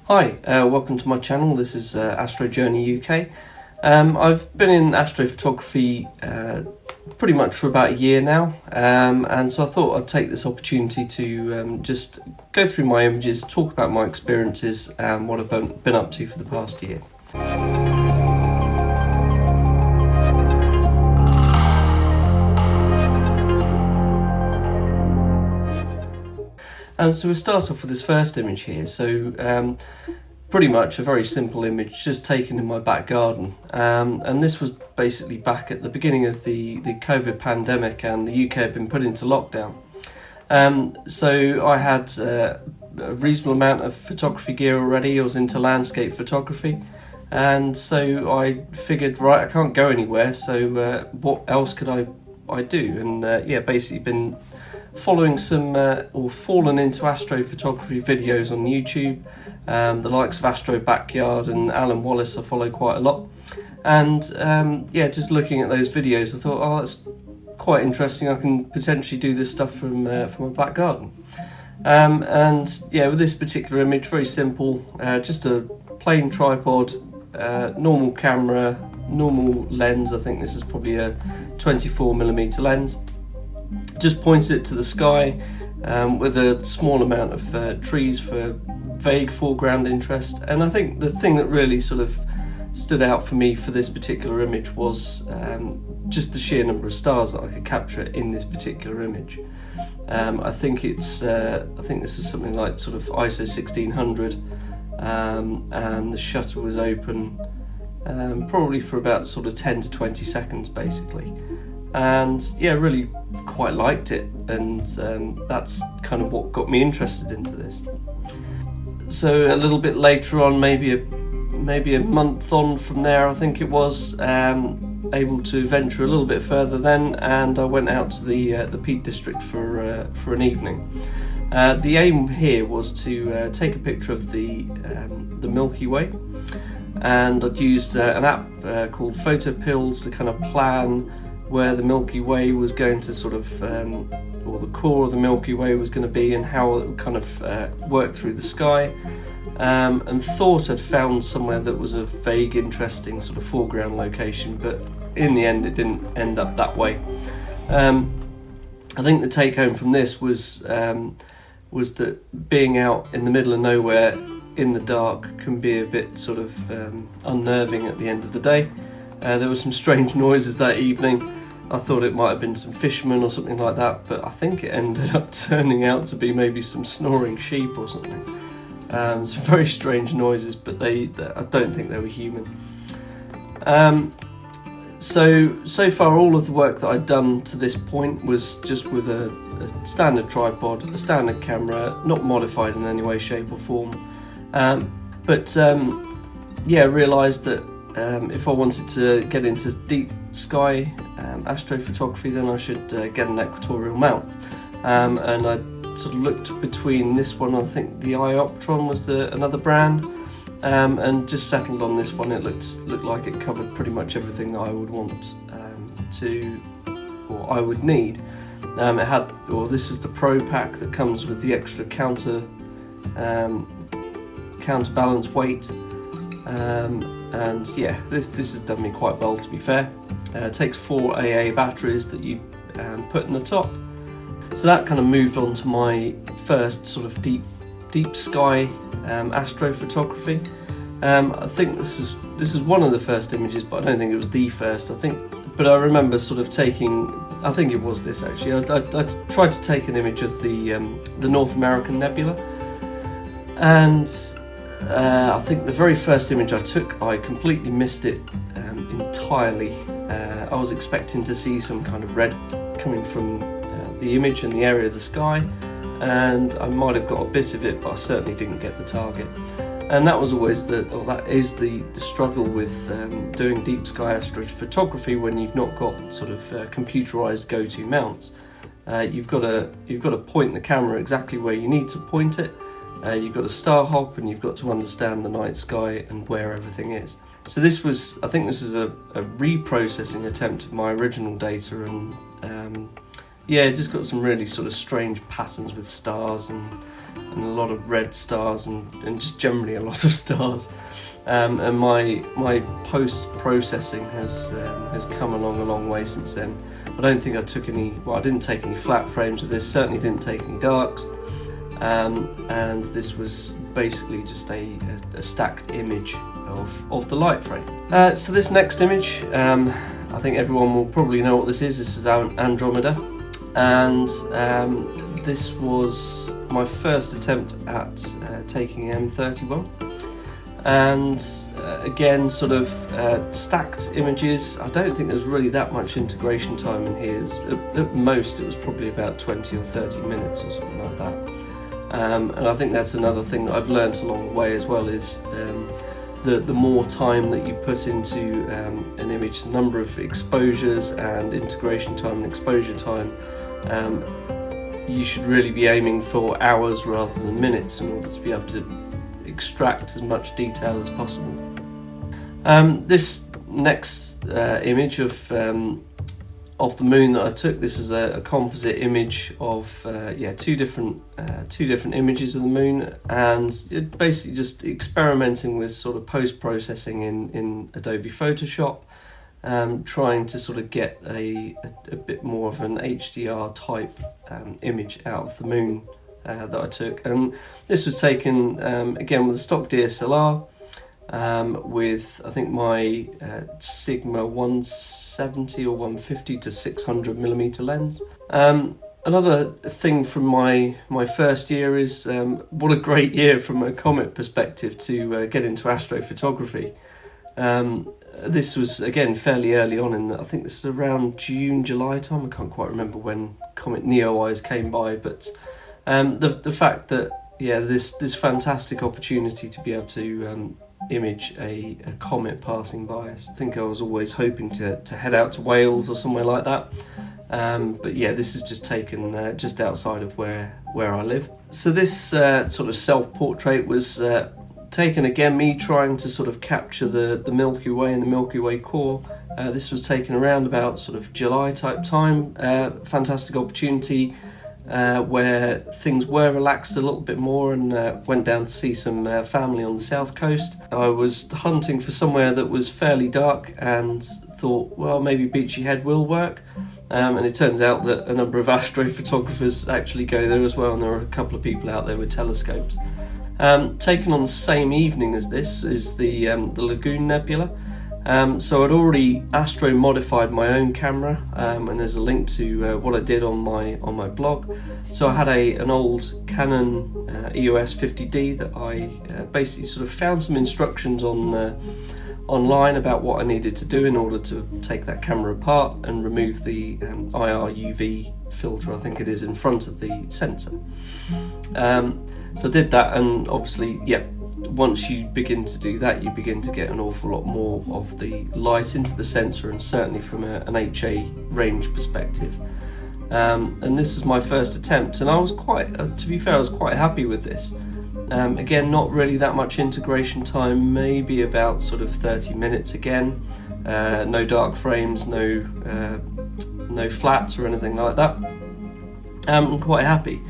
Hi, welcome to my channel. This is Astro Journey UK. I've been in astrophotography pretty much for about a year now, and so I thought I'd take this opportunity to just go through my images, talk about my experiences and what I've been up to for the past year. And so we'll start off with this first image here. So pretty much a very simple image just taken in my back garden, and this was basically back at the beginning of the COVID pandemic, and the UK had been put into lockdown. So I had a reasonable amount of photography gear already. I was into landscape photography, and so I figured, right, I can't go anywhere, so what else could I do? And basically been following some or fallen into astrophotography videos on YouTube, the likes of Astro Backyard and Alan Wallace I follow quite a lot, and just looking at those videos I thought, oh, that's quite interesting, I can potentially do this stuff from my back garden. With this particular image, very simple, just a plain tripod, normal camera, normal lens. I think this is probably a 24mm lens. Just pointed it to the sky with a small amount of trees for vague foreground interest. And I think the thing that really sort of stood out for me for this particular image was just the sheer number of stars that I could capture in this particular image. I think this is something like sort of ISO 1600, and the shutter was open probably for about sort of 10 to 20 seconds basically. And really quite liked it, and that's kind of what got me interested into this. So a little bit later on, maybe a month on from there, I think it was, able to venture a little bit further then, and I went out to the Peak District for an evening. The aim here was to take a picture of the Milky Way, and I'd used an app called Photo Pills to kind of plan where the Milky Way was going to sort of, or the core of the Milky Way was going to be, and how it would kind of work through the sky, and thought I'd found somewhere that was a vague, interesting sort of foreground location, but in the end it didn't end up that way. I think the take home from this was that being out in the middle of nowhere in the dark can be a bit sort of unnerving at the end of the day. There were some strange noises that evening. I thought it might have been some fishermen or something like that, but I think it ended up turning out to be maybe some snoring sheep or something. Some very strange noises, but I don't think they were human. So far all of the work that I'd done to this point was just with a standard tripod, a standard camera, not modified in any way, shape or form. Realised that if I wanted to get into deep sky astrophotography, then I should get an equatorial mount. And I sort of looked between this one, I think the Ioptron was another brand, and just settled on this one. It looked like it covered pretty much everything that I would want or I would need. This is the Pro Pack that comes with the extra counterbalance weight. This has done me quite well, to be fair. It takes 4 AA batteries that you put in the top. So that kind of moved on to my first sort of deep sky astrophotography. I think this is one of the first images, but I don't think it was the first. But I remember sort of taking, I think it was this actually. I tried to take an image of the North American Nebula, and I think the very first image I took, I completely missed it entirely. I was expecting to see some kind of red coming from the image and the area of the sky, and I might have got a bit of it, but I certainly didn't get the target. And that was always the struggle with doing deep sky astrophotography when you've not got sort of computerized go-to mounts. You've got to point the camera exactly where you need to point it. You've got to star hop, and you've got to understand the night sky and where everything is. So I think this is a reprocessing attempt of my original data, and it just got some really sort of strange patterns with stars, and and a lot of red stars, and just generally a lot of stars. And my post-processing has come along a long way since then. I don't think I took any, well, I didn't take any flat frames of this, certainly didn't take any darks, and this was basically just a stacked image of the light frame. So this next image, I think everyone will probably know what this is. This is Andromeda, and this was my first attempt at taking M31. And again, sort of stacked images. I don't think there's really that much integration time in here. At most it was probably about 20 or 30 minutes or something like that. And I think that's another thing that I've learnt along the way as well, is the more time that you put into an image, the number of exposures and integration time and exposure time, you should really be aiming for hours rather than minutes in order to be able to extract as much detail as possible. This next image of the moon that I took, this is a composite image of two different images of the moon, and it basically just experimenting with sort of post-processing in Adobe Photoshop, trying to sort of get a bit more of an HDR type image out of the moon that I took. And this was taken again with a stock DSLR, with I think my Sigma 170 or 150 to 600 millimeter lens. Another thing from my first year is what a great year from a comet perspective to get into astrophotography. This was again fairly early on I think this is around June, July time. I can't quite remember when Comet Neowise came by, but the fact that this fantastic opportunity to be able to image a comet passing by us. I think I was always hoping to head out to Wales or somewhere like that, but yeah, this is just taken just outside of where I live. So this sort of self-portrait was taken again, me trying to sort of capture the Milky Way and the Milky Way core. This was taken around about sort of July type time. Fantastic opportunity where things were relaxed a little bit more, and went down to see some family on the south coast. I was hunting for somewhere that was fairly dark and thought, well, maybe Beachy Head will work, and it turns out that a number of astrophotographers actually go there as well, and there are a couple of people out there with telescopes. Taken on the same evening as this is the Lagoon Nebula. So I'd already astro modified my own camera, and there's a link to what I did on my blog. So I had an old Canon EOS 50D that I basically sort of found some instructions online about what I needed to do in order to take that camera apart and remove the IR UV filter, I think it is, in front of the sensor. So I did that, and obviously, once you begin to do that, you begin to get an awful lot more of the light into the sensor, and certainly from an HA range perspective. And this is my first attempt, and I was to be fair, I was quite happy with this. Again, not really that much integration time, maybe about sort of 30 minutes again. No dark frames, no flats or anything like that. I'm quite happy.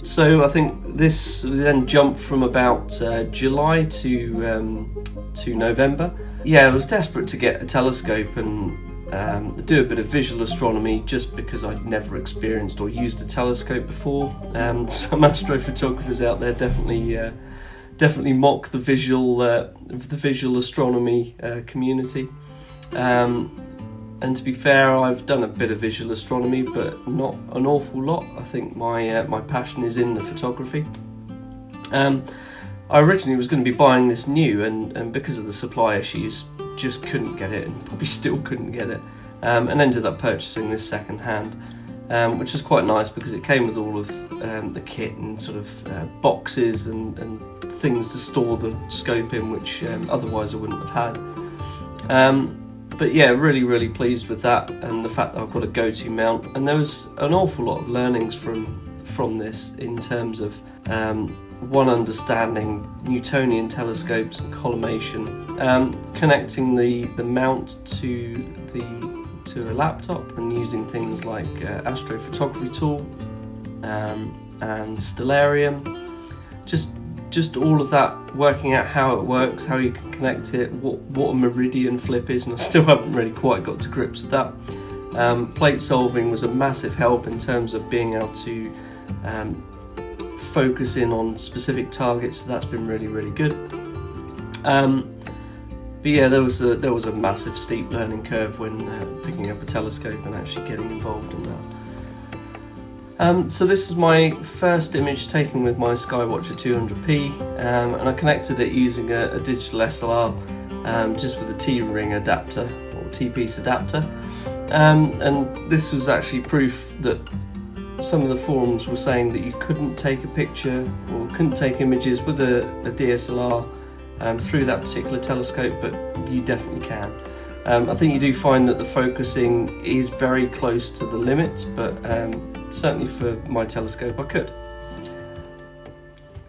So I think this then jumped from about July to November. I was desperate to get a telescope and do a bit of visual astronomy, just because I'd never experienced or used a telescope before. Some astrophotographers out there definitely mock the visual astronomy community. And to be fair, I've done a bit of visual astronomy, but not an awful lot. I think my passion is in the photography. I originally was going to be buying this new, and because of the supply issues, just couldn't get it, and probably still couldn't get it, and ended up purchasing this second hand, which was quite nice because it came with all of the kit and sort of boxes and things to store the scope in, which otherwise I wouldn't have had. But yeah, really pleased with that, and the fact that I've got a goto mount. And there was an awful lot of learnings from this in terms of one, understanding Newtonian telescopes and collimation, connecting the mount to a laptop and using things like astrophotography tool, and stellarium. Just all of that, working out how it works, how you can connect it, what a meridian flip is, and I still haven't really quite got to grips with that. Plate solving was a massive help in terms of being able to focus in on specific targets, so that's been really good. But yeah, there was a massive steep learning curve when picking up a telescope and actually getting involved in that. So this is my first image taken with my Skywatcher 200p, and I connected it using a digital SLR, just with a T-ring adapter or T-piece adapter. And this was actually proof that some of the forums were saying that you couldn't take a picture or couldn't take images with a DSLR through that particular telescope, but you definitely can. I think you do find that the focusing is very close to the limits, but certainly for my telescope I could.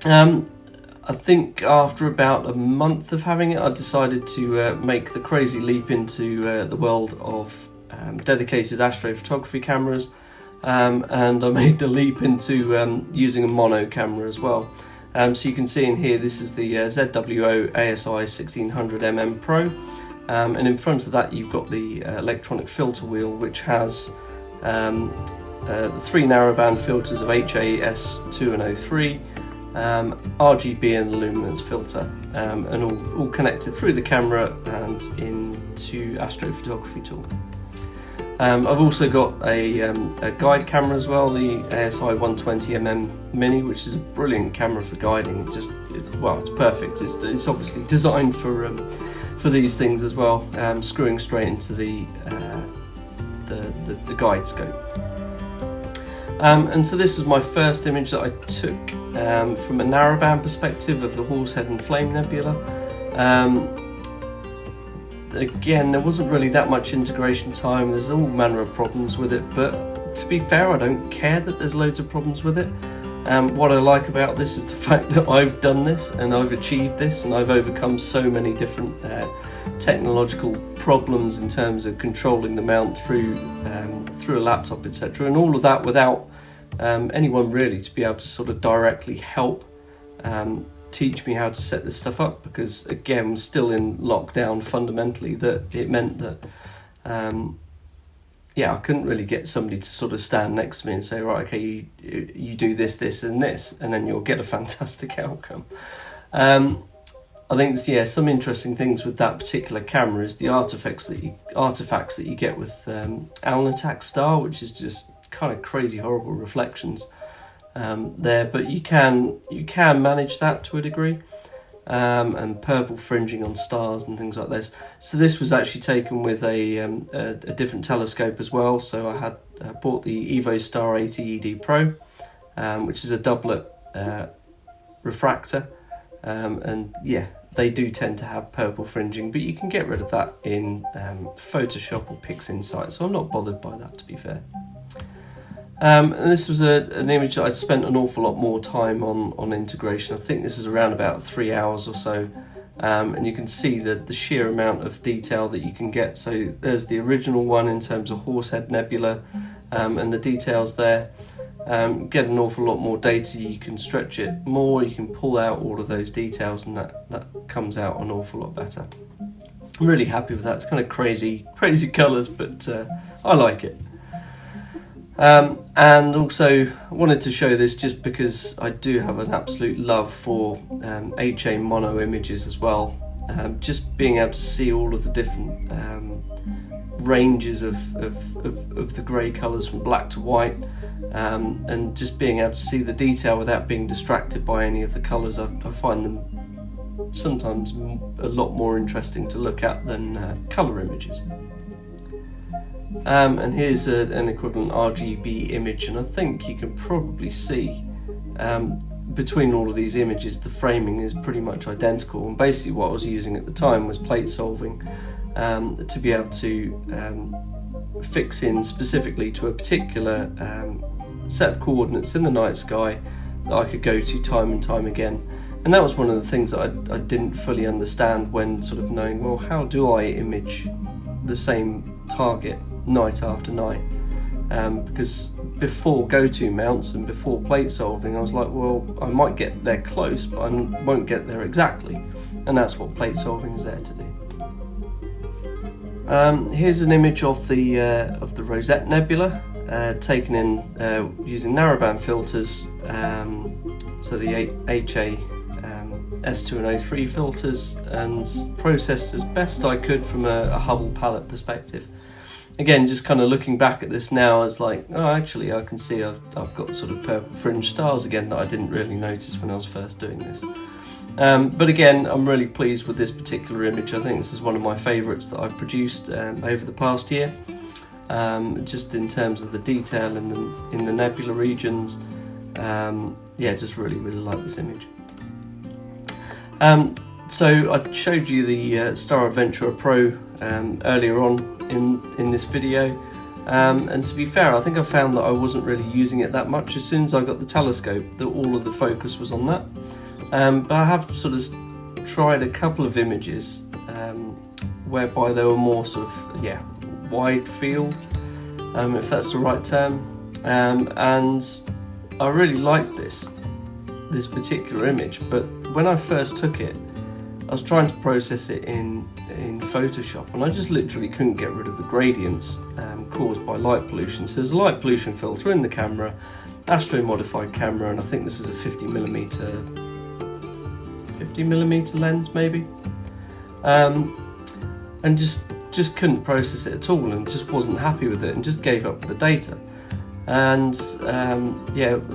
I think after about a month of having it, I decided to make the crazy leap into the world of dedicated astrophotography cameras, and I made the leap into using a mono camera as well. So you can see in here, this is the ZWO ASI 1600mm Pro, and in front of that you've got the electronic filter wheel, which has the 3 narrowband filters of HAS2 and O3, RGB and the luminance filter, and all connected through the camera and into astrophotography tool. I've also got a guide camera as well, the ASI 120mm Mini, which is a brilliant camera for guiding. Well, it's perfect. It's obviously designed for these things as well, screwing straight into the guide scope. And so this was my first image that I took from a narrowband perspective of the Horsehead and Flame Nebula. Again, there wasn't really that much integration time. There's all manner of problems with it, but to be fair, I don't care that there's loads of problems with it. What I like about this is the fact that I've done this and I've achieved this, and I've overcome so many different technological problems in terms of controlling the mount through a laptop, etc., and all of that without anyone really to be able to sort of directly help teach me how to set this stuff up, because again, still in lockdown fundamentally, that it meant that I couldn't really get somebody to sort of stand next to me and say, right, okay, you do this, this and this, and then you'll get a fantastic outcome. I think, some interesting things with that particular camera is the artifacts that you get with Alnitak Star, which is just kind of crazy, horrible reflections there, but you can manage that to a degree, and purple fringing on stars and things like this. So this was actually taken with a different telescope as well. So I had bought the Evo Star 80 ED Pro, which is a doublet refractor, and they do tend to have purple fringing, but you can get rid of that in Photoshop or PixInsight, so I'm not bothered by that, to be fair. And this was an image that I'd spent an awful lot more time on integration. I think this is around about 3 hours or so, and you can see the sheer amount of detail that you can get. So there's the original one in terms of Horsehead Nebula, and the details there. Get an awful lot more data, you can stretch it more, you can pull out all of those details, and that comes out an awful lot better. I'm really happy with that. It's kind of crazy colours, but I like it. And also wanted to show this just because I do have an absolute love for HA mono images as well. Just being able to see all of the different ranges of the grey colours from black to white, and just being able to see the detail without being distracted by any of the colours. I find them sometimes a lot more interesting to look at than colour images. And here's an equivalent RGB image, and I think you can probably see between all of these images the framing is pretty much identical, and basically what I was using at the time was plate solving to be able to fix in specifically to a particular set of coordinates in the night sky that I could go to time and time again. And that was one of the things that I didn't fully understand when sort of knowing, well, how do I image the same target night after night, because before goto mounts and before plate solving, I was like, well, I might get there close, but I won't get there exactly, and that's what plate solving is there to do. Here's an image of the Rosette Nebula, taken in using narrowband filters, so the HA S2 and O3 filters, and processed as best I could from a Hubble palette perspective. Again, just kind of looking back at this now, it's like, oh, actually I can see I've got sort of purple fringe stars again that I didn't really notice when I was first doing this. But again, I'm really pleased with this particular image. I think this is one of my favourites that I've produced over the past year, just in terms of the detail in the nebula regions. Yeah, just really like this image. So I showed you the Star Adventurer Pro earlier on in this video, and to be fair, I think I found that I wasn't really using it that much. As soon as I got the telescope, that all of the focus was on that. But I have sort of tried a couple of images whereby they were more sort of, wide field, if that's the right term, and I really liked this particular image. But when I first took it, I was trying to process it in Photoshop, and I just literally couldn't get rid of the gradients caused by light pollution. So there's a light pollution filter in the camera, astro modified camera, and I think this is a 50mm lens maybe, and just couldn't process it at all, and just wasn't happy with it, and just gave up the data. And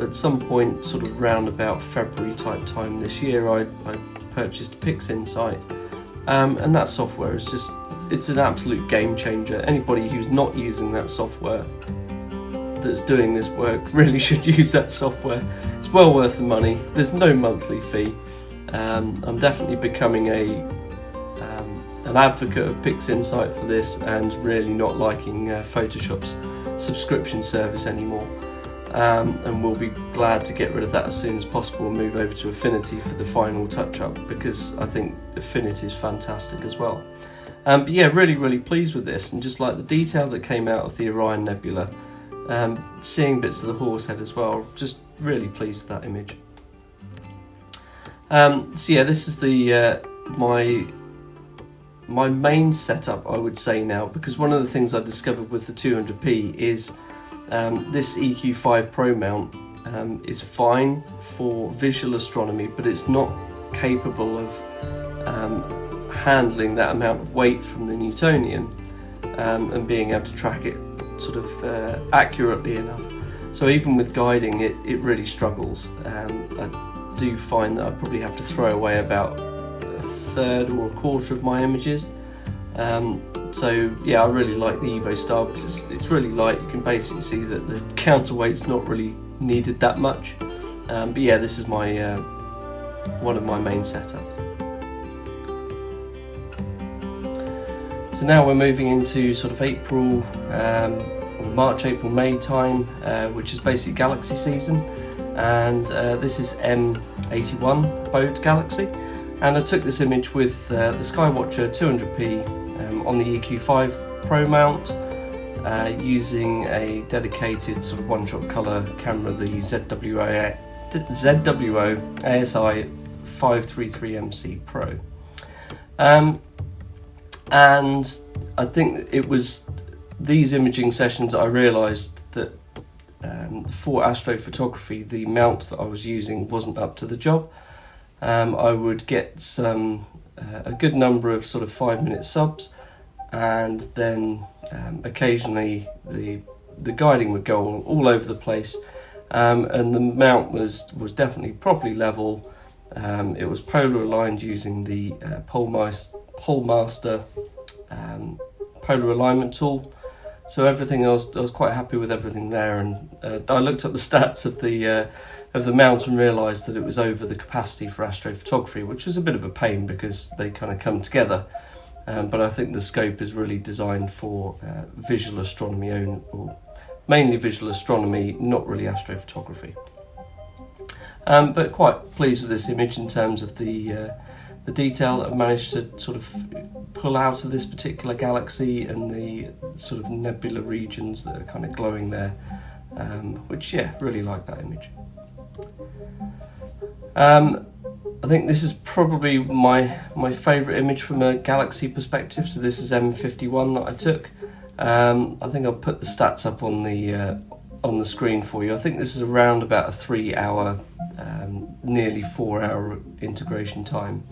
at some point, sort of round about February type time this year, I purchased PixInsight, and that software is it's an absolute game changer. Anybody who's not using that software that's doing this work really should use that software. It's well worth the money. There's no monthly fee. I'm definitely becoming an advocate of PixInsight for this, and really not liking Photoshop's subscription service anymore, and we'll be glad to get rid of that as soon as possible and move over to Affinity for the final touch-up, because I think Affinity is fantastic as well. But yeah, really pleased with this, and just like the detail that came out of the Orion Nebula, seeing bits of the Horsehead as well, just really pleased with that image. So yeah, this is the my main setup, I would say now, because one of the things I discovered with the 200p is this EQ5 Pro mount is fine for visual astronomy, but it's not capable of handling that amount of weight from the Newtonian and being able to track it sort of accurately enough. So even with guiding, it really struggles. I do find that I probably have to throw away about a third or a quarter of my images. So yeah, I really like the Evo Star because it's really light. You can basically see that the counterweight's not really needed that much. But yeah, this is my one of my main setups. So now we're moving into sort of April, March, April, May time, which is basically galaxy season, and this is M81 Bode Galaxy, and I took this image with the Skywatcher 200p on the EQ5 Pro mount, using a dedicated sort of one-shot colour camera, the ZWO ASI 533MC Pro. And I think it was these imaging sessions I realised that for astrophotography, the mount that I was using wasn't up to the job. I would get a good number of sort of 5-minute subs, and then occasionally the guiding would go all over the place, and the mount was definitely properly level. It was polar aligned using the Polemaster polar alignment tool. So everything else, I was quite happy with everything there, and I looked up the stats of the mount and realised that it was over the capacity for astrophotography, which was a bit of a pain because they kind of come together. But I think the scope is really designed for visual astronomy only, or mainly visual astronomy, not really astrophotography. But quite pleased with this image in terms of the detail that I've managed to sort of pull out of this particular galaxy, and the sort of nebula regions that are kind of glowing there. which, yeah, really like that image. I think this is probably my favourite image from a galaxy perspective. So this is M51 that I took. I think I'll put the stats up on the screen for you. I think this is around about a 3 hour, nearly 4 hour integration time.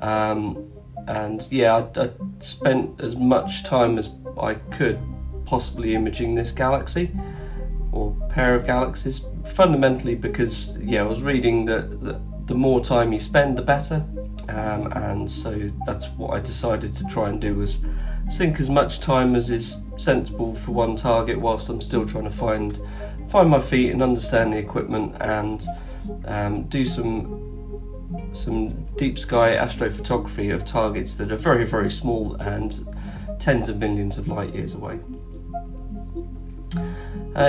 And yeah, I spent as much time as I could possibly imaging this galaxy or pair of galaxies, fundamentally because, yeah, I was reading that the more time you spend, the better, and so that's what I decided to try and do, was sink as much time as is sensible for one target whilst I'm still trying to find my feet and understand the equipment, and do some deep sky astrophotography of targets that are very, very small and tens of millions of light years away.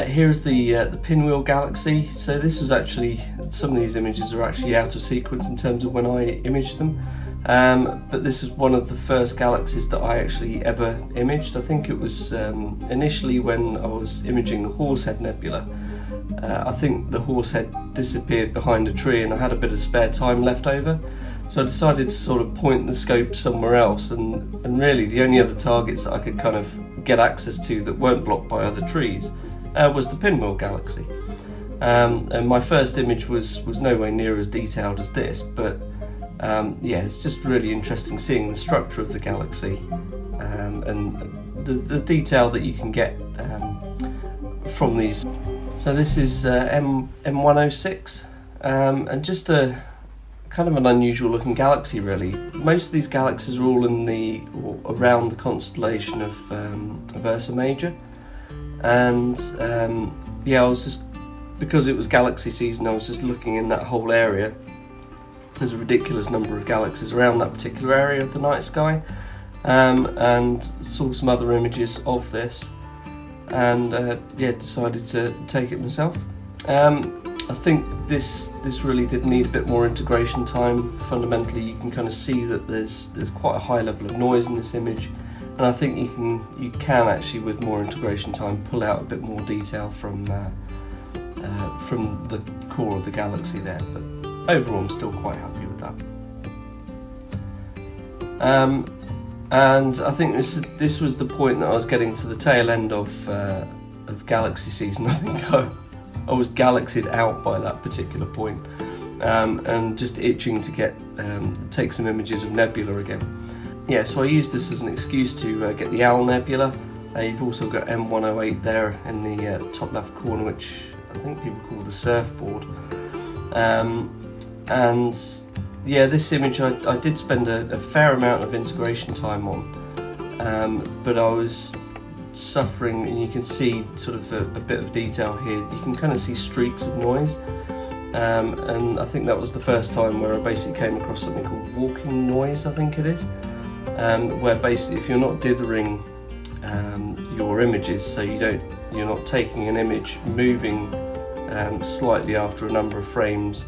Here's the pinwheel galaxy. So this was actually, some of these images are actually out of sequence in terms of when I imaged them, but this is one of the first galaxies that I actually ever imaged. I think it was initially when I was imaging the Horsehead Nebula. I think the Horsehead disappeared behind a tree and I had a bit of spare time left over, so I decided to sort of point the scope somewhere else, and really the only other targets that I could kind of get access to that weren't blocked by other trees was the pinwheel galaxy. And my first image was nowhere near as detailed as this, but yeah, it's just really interesting seeing the structure of the galaxy, and the detail that you can get from these. So this is M106, and just a kind of an unusual looking galaxy really. Most of these galaxies are all or around the constellation of Ursa Major, and yeah, I was just, because it was galaxy season, I was just looking in that whole area. There's a ridiculous number of galaxies around that particular area of the night sky, and saw some other images of this, and yeah, decided to take it myself. I think this really did need a bit more integration time. Fundamentally, you can kind of see that there's quite a high level of noise in this image, and I think you can actually, with more integration time, pull out a bit more detail from the core of the galaxy there. But overall, I'm still quite happy with that. And I think this was the point that I was getting to the tail end of galaxy season. I think I was galaxied out by that particular point, and just itching to take some images of nebula again. Yeah, so I used this as an excuse to get the Owl Nebula. You've also got M108 there in the top left corner, which I think people call the surfboard. And yeah, this image I did spend a fair amount of integration time on, but I was suffering, and you can see sort of a bit of detail here. You can kind of see streaks of noise, and I think that was the first time where I basically came across something called walking noise, I think it is, where basically if you're not dithering your images, so you're not taking an image moving slightly after a number of frames,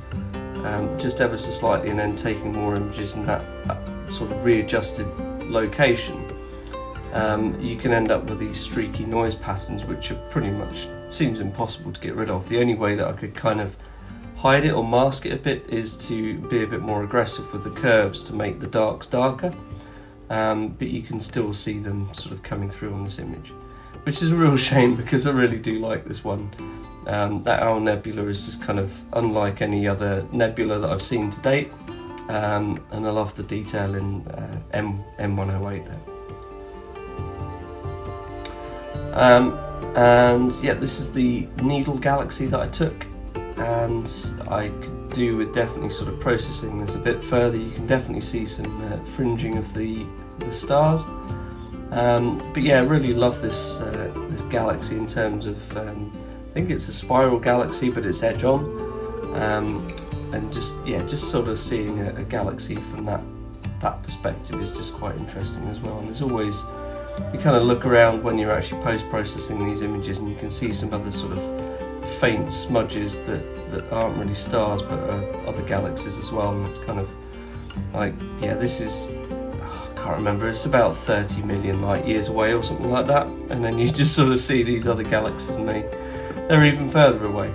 just ever so slightly, and then taking more images in that sort of readjusted location, you can end up with these streaky noise patterns, which are pretty much, seems impossible to get rid of. The only way that I could kind of hide it or mask it a bit is to be a bit more aggressive with the curves to make the darks darker, but you can still see them sort of coming through on this image, which is a real shame because I really do like this one. That Owl Nebula is just kind of unlike any other nebula that I've seen to date, and I love the detail in M108 there. And yeah, this is the Needle Galaxy that I took, and I could do with definitely sort of processing this a bit further. You can definitely see some fringing of the stars, but yeah, I really love this galaxy in terms of I think it's a spiral galaxy, but it's edge on, and just sort of seeing a galaxy from that perspective is just quite interesting as well. And there's always, you kind of look around when you're actually post-processing these images, and you can see some other sort of faint smudges that aren't really stars but are other galaxies as well. And it's kind of like, yeah, this is, I can't remember, it's about 30 million light years away or something like that, and then you just sort of see these other galaxies, and they they're even further away.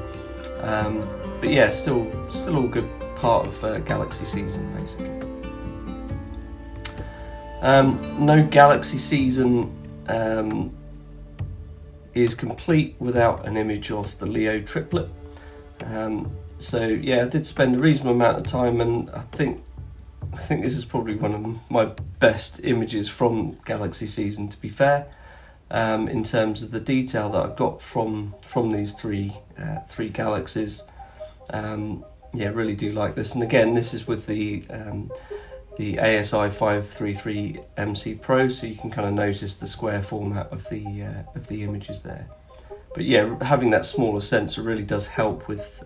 But yeah, still all good part of galaxy season basically. No galaxy season is complete without an image of the Leo triplet. So yeah, I did spend a reasonable amount of time, and I think this is probably one of my best images from galaxy season, to be fair, in terms of the detail that I've got from these three galaxies. Yeah, really do like this. And again, this is with the ASI 533 MC Pro, so you can kind of notice the square format of the images there. But yeah, having that smaller sensor really does help with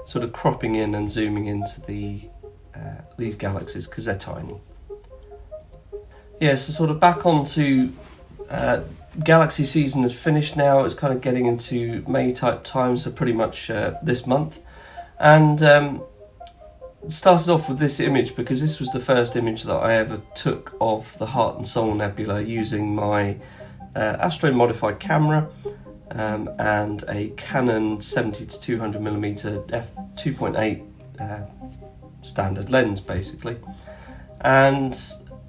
sort of cropping in and zooming into these galaxies, because they're tiny. Yeah, so sort of back onto galaxy season has finished now. It's kind of getting into May type time, so pretty much this month. And started off with this image because this was the first image that I ever took of the Heart and Soul Nebula using my Astro modified camera and a Canon 70 to 200mm f2.8 standard lens basically. And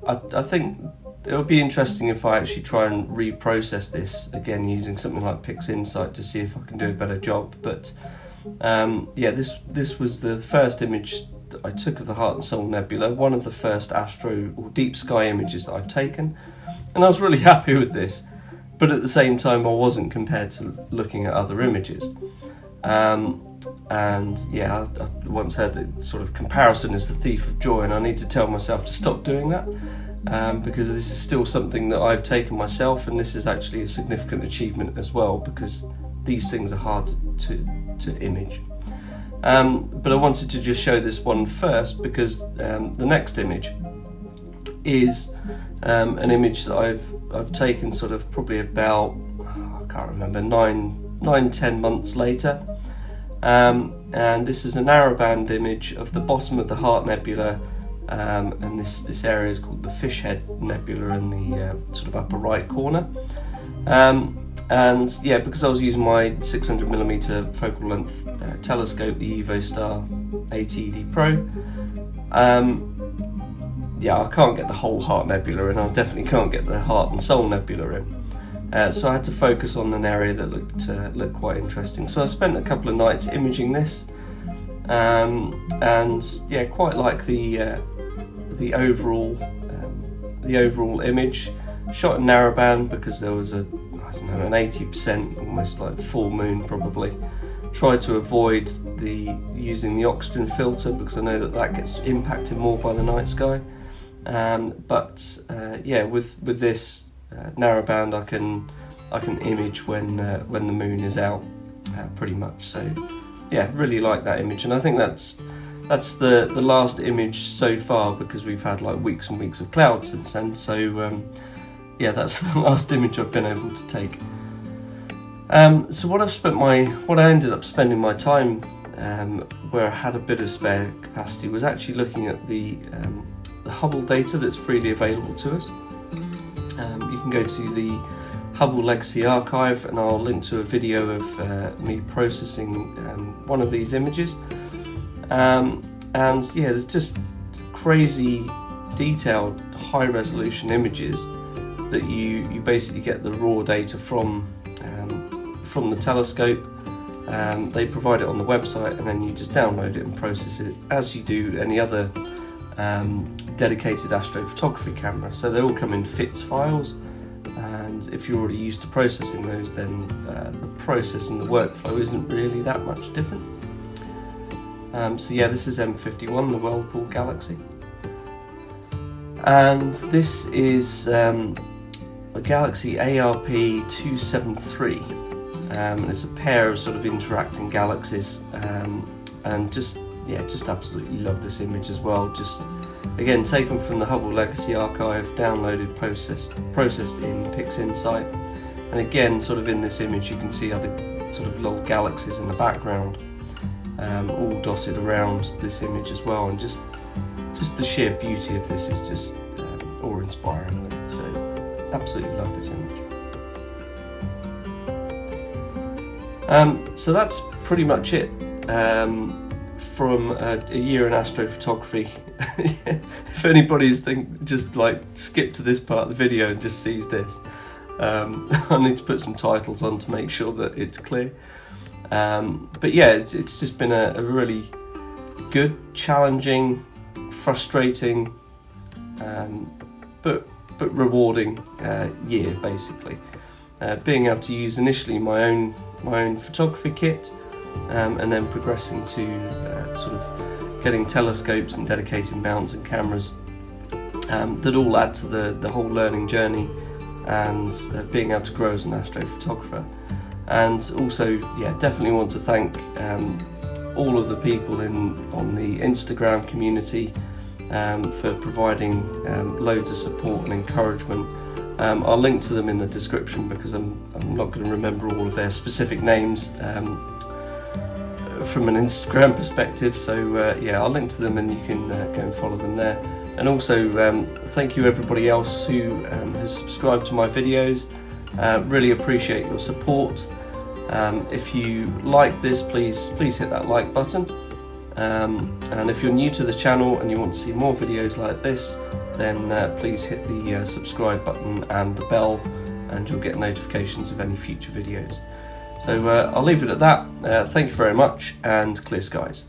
I think it would be interesting if I actually try and reprocess this again using something like PixInsight to see if I can do a better job. But yeah, this was the first image that I took of the Heart and Soul Nebula, one of the first astro or deep sky images that I've taken, and I was really happy with this. But at the same time, I wasn't, compared to looking at other images. And yeah, I once heard that sort of comparison is the thief of joy, and I need to tell myself to stop doing that, because this is still something that I've taken myself, and this is actually a significant achievement as well, because these things are hard to image. But I wanted to just show this one first, because the next image is an image that I've taken sort of probably about, I can't remember, 9-10 months later. And this is a narrowband image of the bottom of the Heart Nebula, and this area is called the Fishhead Nebula in the sort of upper right corner. And yeah, because I was using my 600mm focal length telescope, the EvoStar 80ED Pro, yeah, I can't get the whole Heart Nebula in. I definitely can't get the Heart and Soul Nebula in. So I had to focus on an area that looked quite interesting. So I spent a couple of nights imaging this, and yeah, quite like the overall image. Shot in narrowband because there was an 80%, almost like full moon probably. Tried to avoid using the oxygen filter because I know that gets impacted more by the night sky. But yeah, with this narrowband, I can image when the moon is out, pretty much. So yeah, really like that image, and I think that's the last image so far, because we've had like weeks and weeks of clouds since then. So yeah, that's the last image I've been able to take. So what I ended up spending my time, where I had a bit of spare capacity, was actually looking at the Hubble data that's freely available to us. You can go to the Hubble Legacy Archive, and I'll link to a video of me processing one of these images. And yeah, there's just crazy detailed high resolution images that you basically get the raw data from the telescope. They provide it on the website, and then you just download it and process it as you do any other dedicated astrophotography camera. So they all come in FITS files, and if you're already used to processing those, then the process and the workflow isn't really that much different. So yeah, this is M51, the Whirlpool Galaxy, and this is a Galaxy ARP273, and it's a pair of sort of interacting galaxies, and just absolutely love this image as well. Just again, taken from the Hubble Legacy Archive, downloaded, processed in PixInsight, and again, sort of in this image, you can see other sort of little galaxies in the background, all dotted around this image as well, and just the sheer beauty of this is just awe-inspiring. So absolutely love this image. So that's pretty much it from a year in astrophotography. If anybody's just like skip to this part of the video and just sees this, I need to put some titles on to make sure that it's clear. But yeah, it's just been a really good, challenging, frustrating, but rewarding year, basically. Being able to use initially my own photography kit, and then progressing to sort of getting telescopes and dedicated mounts and cameras that all add to the whole learning journey, and being able to grow as an astrophotographer. And also, yeah, definitely want to thank all of the people on the Instagram community for providing loads of support and encouragement. I'll link to them in the description because I'm not going to remember all of their specific names from an Instagram perspective, so yeah, I'll link to them and you can go and follow them there. And also thank you everybody else who has subscribed to my videos. Really appreciate your support. If you like this, please hit that like button, and if you're new to the channel and you want to see more videos like this, then please hit the subscribe button and the bell, and you'll get notifications of any future videos. So I'll leave it at that. Thank you very much, and clear skies.